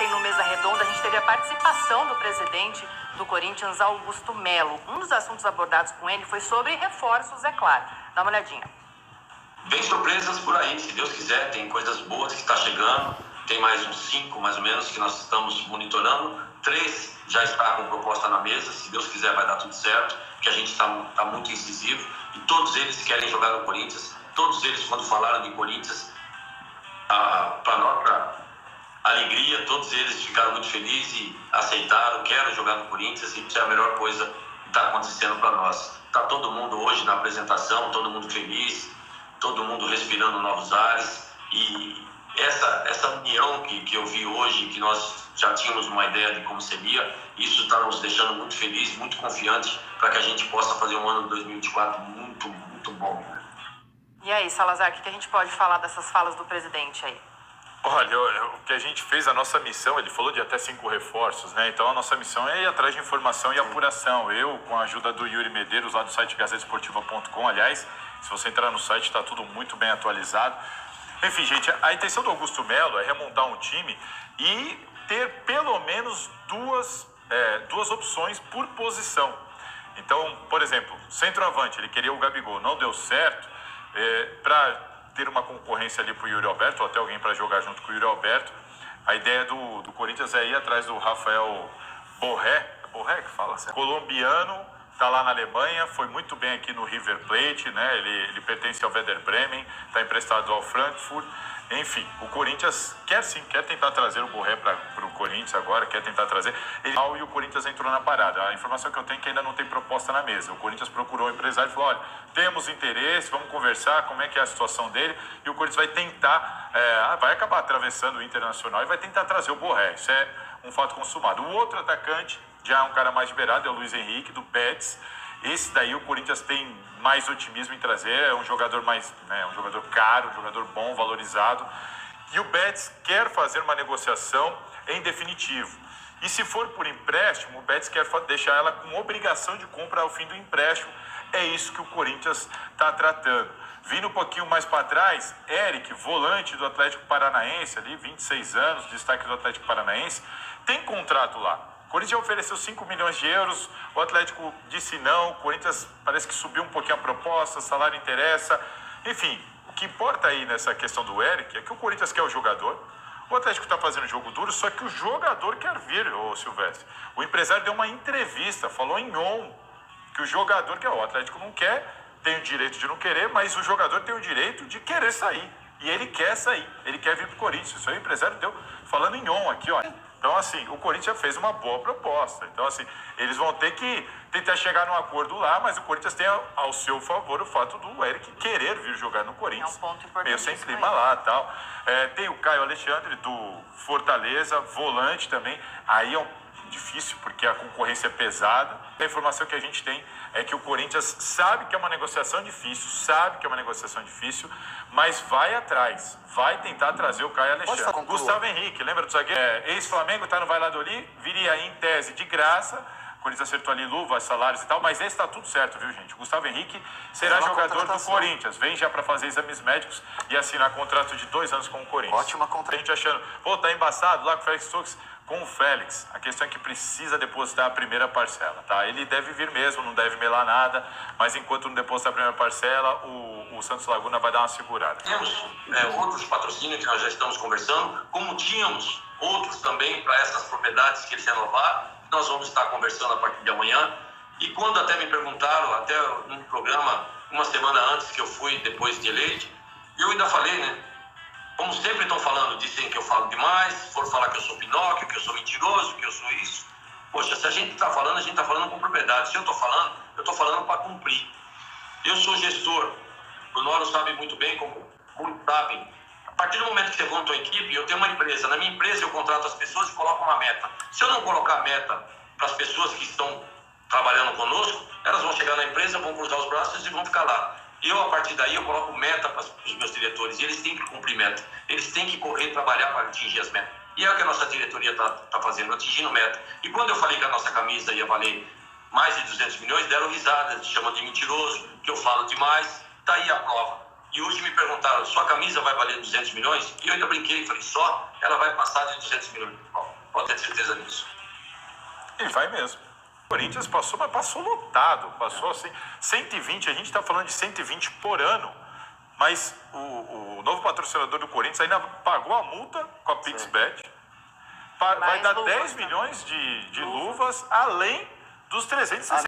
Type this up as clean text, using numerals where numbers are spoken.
ontem no Mesa Redonda a gente teve a participação do presidente do Corinthians, Augusto Melo. Um dos assuntos abordados com ele foi sobre reforços, é claro. Dá uma olhadinha. Vem surpresas por aí, se Deus quiser. Tem coisas boas que está chegando. Tem mais uns 5, mais ou menos, que nós estamos monitorando. 3 já está com proposta na mesa. Se Deus quiser, vai dar tudo certo, porque a gente está muito incisivo. E todos eles querem jogar no Corinthians. Todos eles, quando falaram de Corinthians, para nossa alegria, todos eles ficaram muito felizes e aceitaram, querem jogar no Corinthians. E isso é a melhor coisa que está acontecendo para nós. Está todo mundo hoje na apresentação, todo mundo feliz, todo mundo respirando novos ares. E essa união que eu vi hoje, que nós já tínhamos uma ideia de como seria, isso está nos deixando muito felizes, muito confiantes para que a gente possa fazer um ano de 2024 muito, muito bom. E aí, Salazar, o que a gente pode falar dessas falas do presidente aí? Olha, o que a gente fez, a nossa missão, ele falou de até 5 reforços, né? Então a nossa missão é ir atrás de informação e apuração. Eu, com a ajuda do Yuri Medeiros, lá do site gazetesportiva.com, aliás, se você entrar no site, está tudo muito bem atualizado. Enfim, gente, a intenção do Augusto Melo é remontar um time e ter pelo menos duas opções por posição. Então, por exemplo, centroavante, ele queria o Gabigol, não deu certo, para ter uma concorrência ali para o Yuri Alberto, ou até alguém para jogar junto com o Yuri Alberto. A ideia do Corinthians é ir atrás do Rafael Borré que fala, certo? Colombiano, está lá na Alemanha, foi muito bem aqui no River Plate, né? Ele pertence ao Werder Bremen, está emprestado ao Frankfurt. Enfim, o Corinthians quer tentar trazer o Borré para o Corinthians agora, quer tentar trazer. E o Corinthians entrou na parada. A informação que eu tenho é que ainda não tem proposta na mesa. O Corinthians procurou o empresário e falou, olha, temos interesse, vamos conversar, como é que é a situação dele. E o Corinthians vai tentar, vai acabar atravessando o Internacional e vai tentar trazer o Borré. Isso é um fato consumado. O outro atacante, já é um cara mais liberado, é o Luiz Henrique, do Betis. Esse daí o Corinthians tem mais otimismo em trazer, é um jogador um jogador caro, um jogador bom, valorizado. E o Betis quer fazer uma negociação em definitivo. E se for por empréstimo, o Betis quer deixar ela com obrigação de compra ao fim do empréstimo. É isso que o Corinthians está tratando. Vindo um pouquinho mais para trás, Eric, volante do Atlético Paranaense, ali, 26 anos, destaque do Atlético Paranaense, tem contrato lá. O Corinthians já ofereceu 5 milhões de euros, o Atlético disse não, o Corinthians parece que subiu um pouquinho a proposta, salário interessa. Enfim, o que importa aí nessa questão do Eric é que o Corinthians quer o jogador, o Atlético está fazendo jogo duro, só que o jogador quer vir, ô Silvestre. O empresário deu uma entrevista, falou em on, que o jogador quer, o Atlético não quer, tem o direito de não querer, mas o jogador tem o direito de querer sair. E ele quer sair, ele quer vir para o Corinthians. Isso aí o empresário deu falando em on aqui, ó. Então, assim, o Corinthians fez uma boa proposta. Então, assim, eles vão ter que tentar chegar num acordo lá, mas o Corinthians tem ao seu favor o fato do Eric querer vir jogar no Corinthians. É um ponto importante. Meio sem clima lá e tal. Tem o Caio Alexandre, do Fortaleza, volante também. Aí é difícil, porque a concorrência é pesada. A informação que a gente tem é que o Corinthians sabe que é uma negociação difícil, mas vai atrás, vai tentar trazer o Caio Alexandre. Gustavo Henrique, lembra do zagueiro? Ex-Flamengo, tá no Valladolid, viria em tese de graça, o Corinthians acertou ali luvas, salários e tal, mas esse tá tudo certo, viu, gente? O Gustavo Henrique será jogador do Corinthians, vem já para fazer exames médicos e assinar contrato de 2 anos com o Corinthians. Ótima contratação. A gente achando, pô, tá embaçado lá com o Félix Torres. Com o Félix, a questão é que precisa depositar a primeira parcela, tá? Ele deve vir mesmo, não deve melar nada, mas enquanto não depositar a primeira parcela, o Santos Laguna vai dar uma segurada. Temos outros patrocínios que nós já estamos conversando, como tínhamos outros também para essas propriedades que eles renovaram, nós vamos estar conversando a partir de amanhã. E quando até me perguntaram, até num programa, uma semana antes que eu fui, depois de eleito, eu ainda falei, né? Como sempre estão falando, dizem que eu falo demais, se for falar que eu sou Pinóquio, que eu sou mentiroso, que eu sou isso. Poxa, se a gente está falando, a gente está falando com propriedade. Se eu estou falando para cumprir. Eu sou gestor. O Noro sabe muito bem, como sabem. A partir do momento que você monta uma equipe, eu tenho uma empresa. Na minha empresa eu contrato as pessoas e coloco uma meta. Se eu não colocar a meta para as pessoas que estão trabalhando conosco, elas vão chegar na empresa, vão cruzar os braços e vão ficar lá. Eu, a partir daí, eu coloco meta para os meus diretores e eles têm que cumprir meta. Eles têm que correr e trabalhar para atingir as metas. E é o que a nossa diretoria está fazendo, atingindo meta. E quando eu falei que a nossa camisa ia valer mais de 200 milhões, deram risada, chamam de mentiroso, que eu falo demais. Está aí a prova. E hoje me perguntaram, sua camisa vai valer 200 milhões? E eu ainda brinquei, falei, só ela vai passar de 200 milhões. Pode ter certeza disso. E vai mesmo. O Corinthians passou, mas passou lotado. Passou assim, 120, a gente está falando de 120 por ano. Mas o novo patrocinador do Corinthians ainda pagou a multa com a PixBet. Vai dar 10 milhões de luvas, além dos 360.